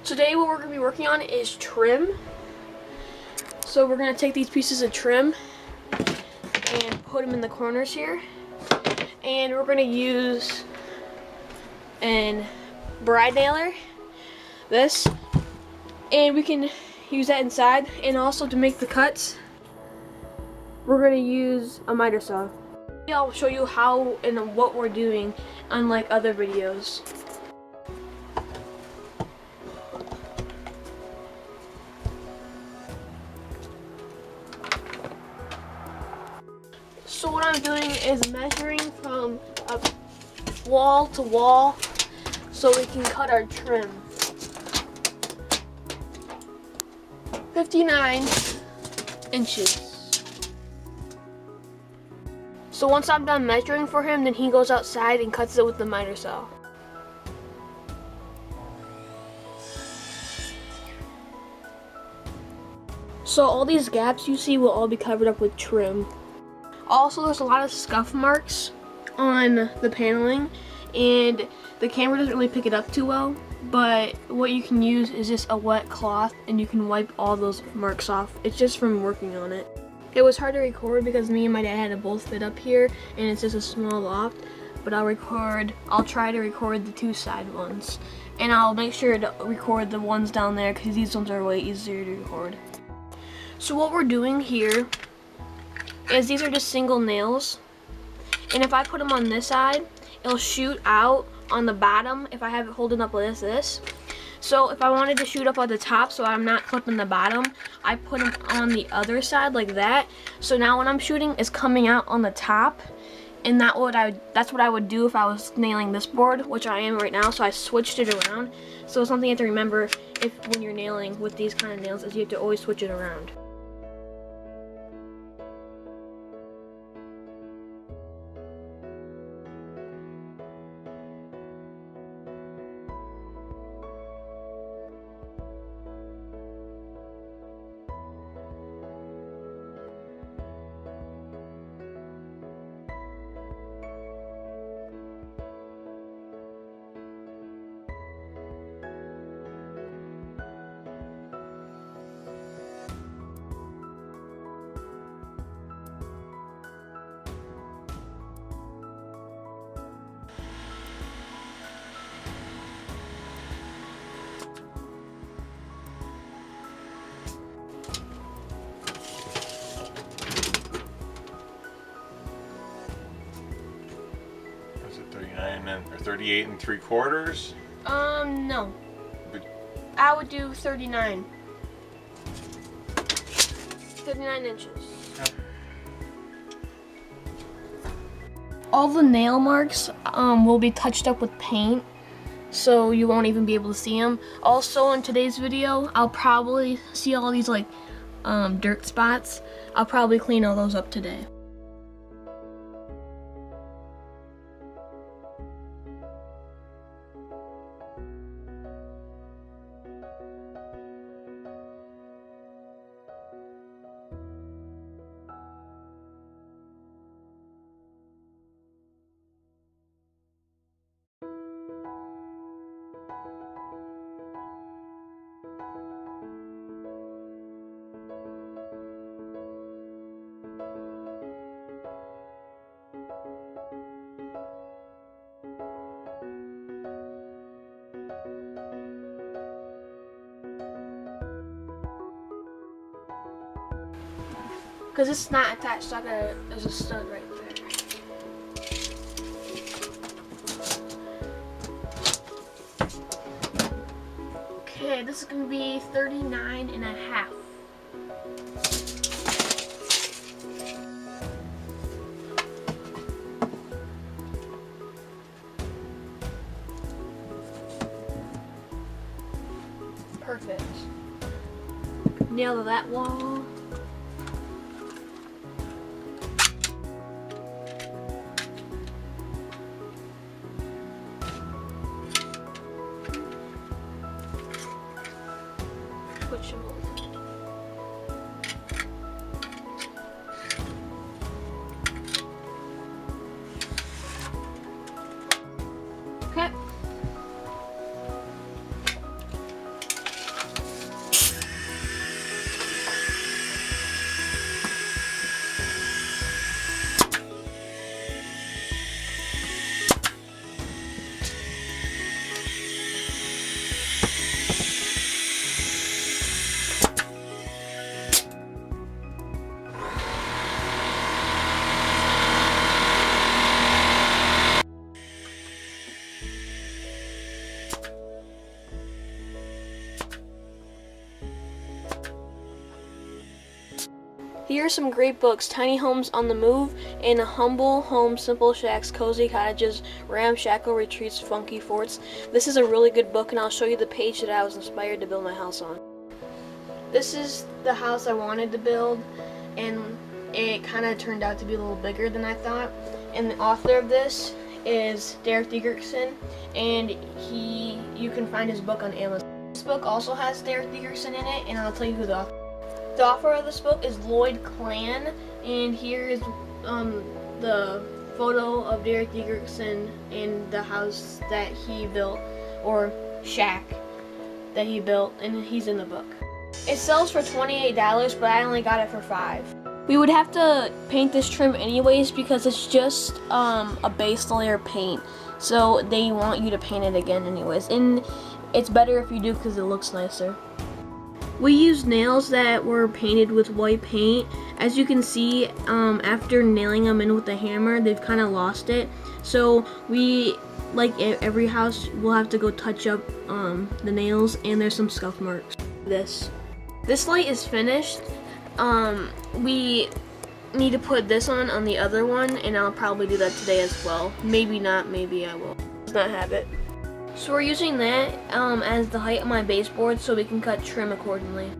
Today what we're going to be working on is trim. So we're going to take these pieces of trim and put them in the corners here. And we're going to use an bride nailer, this, and we can use that inside. And also to make the cuts, we're going to use a miter saw. I'll show you how and what we're doing, unlike other videos. So what I'm doing is measuring from wall to wall so we can cut our trim. 59 inches. So once I'm done measuring for him, then he goes outside and cuts it with the miter saw. So all these gaps you see will all be covered up with trim. Also, there's a lot of scuff marks on the paneling, and the camera doesn't really pick it up too well, but what you can use is just a wet cloth and you can wipe all those marks off. It's just from working on it. It was hard to record because me and my dad had to both fit up here and it's just a small loft, but I'll try to record the two side ones, and I'll make sure to record the ones down there because these ones are way easier to record. So what we're doing here is these are just single nails, and if I put them on this side, it'll shoot out on the bottom if I have it holding up like this. So if I wanted to shoot up on the top so I'm not clipping the bottom, I put them on the other side like that. So now when I'm shooting, it's coming out on the top, and that's what I would do if I was nailing this board, which I am right now. So I switched it around. So something you have to remember when you're nailing with these kind of nails is you have to always switch it around. Or 38 3/4? No. I would do 39. 39 inches. Okay. All the nail marks will be touched up with paint, so you won't even be able to see them. Also, in today's video, I'll probably see all these like dirt spots. I'll probably clean all those up today. Because it's not attached, so there's a stud right there. Okay, this is going to be 39 and a half. Perfect. Nail that wall. Switch them over. Okay. Here are some great books: Tiny Homes on the Move and Humble Homes, Simple Shacks, Cozy Cottages, Ramshackle Retreats, Funky Forts. This is a really good book, and I'll show you the page that I was inspired to build my house on. This is the house I wanted to build, and it kind of turned out to be a little bigger than I thought. And the author of this is Derek Dickerson, and you can find his book on Amazon. This book also has Derek Dickerson in it, and I'll tell you who the author is. The author of this book is Lloyd Clan, and here is the photo of Derek Dickerson in the house that he built, or shack that he built, and he's in the book. It sells for $28, but I only got it for $5. We would have to paint this trim anyways because it's just a base layer paint, so they want you to paint it again anyways, and it's better if you do because it looks nicer. We used nails that were painted with white paint. As you can see, after nailing them in with the hammer, they've kind of lost it, so we, like every house, we'll have to go touch up the nails, and there's some scuff marks. This light is finished. We need to put this on the other one, and I'll probably do that today as well. Maybe not, maybe I will. Does not have it. So we're using that as the height of my baseboard so we can cut trim accordingly.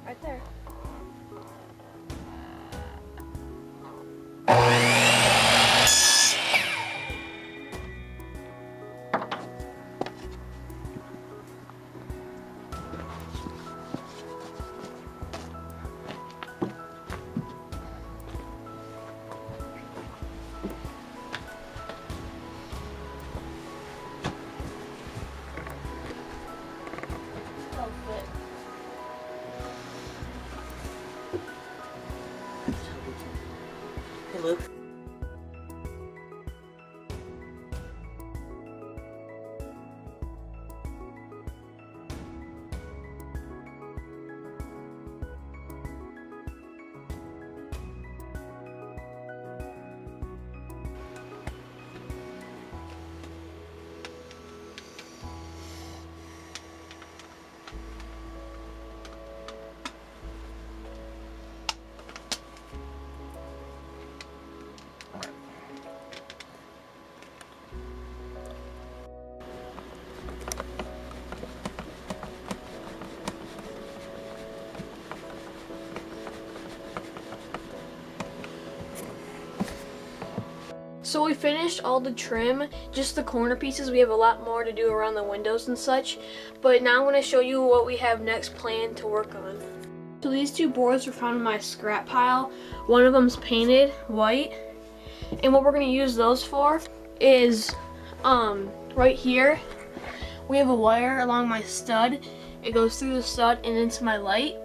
Right there. Hey, Luke. So we finished all the trim, just the corner pieces. We have a lot more to do around the windows and such, but now I'm going to show you what we have next planned to work on. So these two boards were found in my scrap pile. One of them's painted white, and what we're going to use those for is right here we have a wire along my stud. It goes through the stud and into my light,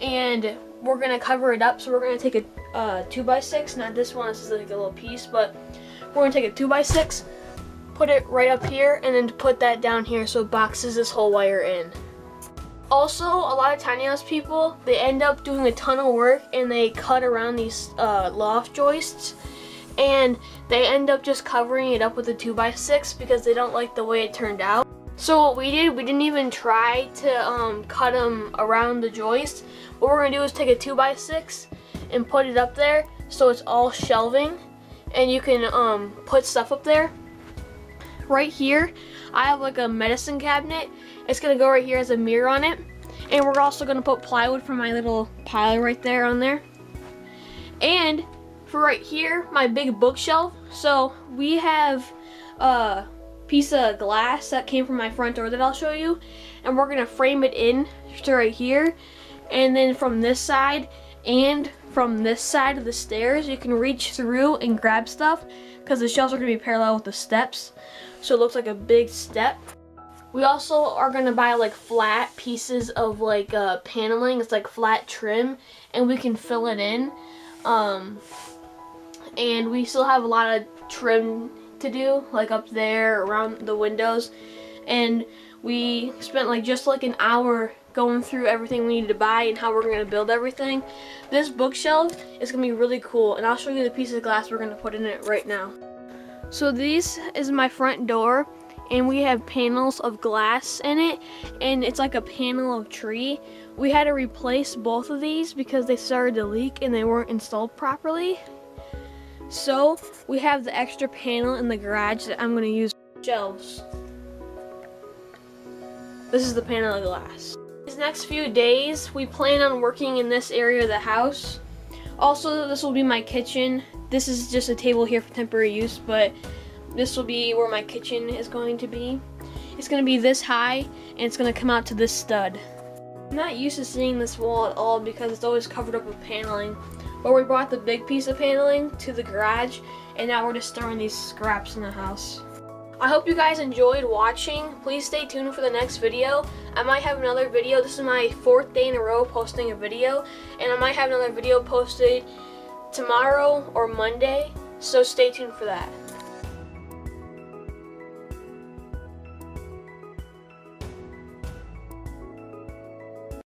and we're going to cover it up. So we're going to take a 2x6, not this one, this is like a little piece, but we're going to take a 2x6, put it right up here, and then put that down here so it boxes this whole wire in. Also, a lot of tiny house people, they end up doing a ton of work and they cut around these loft joists, and they end up just covering it up with a 2x6 because they don't like the way it turned out. So what we did, we didn't even try to cut them around the joist. What we're going to do is take a 2x6 and put it up there so it's all shelving, and you can put stuff up there. Right here, I have like a medicine cabinet. It's gonna go right here as a mirror on it. And we're also gonna put plywood for my little pile right there on there. And for right here, my big bookshelf. So we have a piece of glass that came from my front door that I'll show you. And we're gonna frame it in to right here. And then from this side and from this side of the stairs, you can reach through and grab stuff because the shelves are gonna be parallel with the steps. So it looks like a big step. We also are gonna buy like flat pieces of like paneling. It's like flat trim, and we can fill it in. And we still have a lot of trim to do, like up there around the windows. And we spent like just like an hour going through everything we needed to buy and how we're gonna build everything. This bookshelf is gonna be really cool, and I'll show you the piece of glass we're gonna put in it right now. So this is my front door, and we have panels of glass in it, and it's like a panel of tree. We had to replace both of these because they started to leak and they weren't installed properly. So we have the extra panel in the garage that I'm gonna use for shelves. This is the panel of glass. These next few days, we plan on working in this area of the house. Also, this will be my kitchen. This is just a table here for temporary use, but this will be where my kitchen is going to be. It's going to be this high, and it's going to come out to this stud. I'm not used to seeing this wall at all because it's always covered up with paneling. But we brought the big piece of paneling to the garage, and now we're just throwing these scraps in the house. I hope you guys enjoyed watching. Please stay tuned for the next video. I might have another video. This is my 4th day in a row posting a video, and I might have another video posted tomorrow or Monday, so stay tuned for that.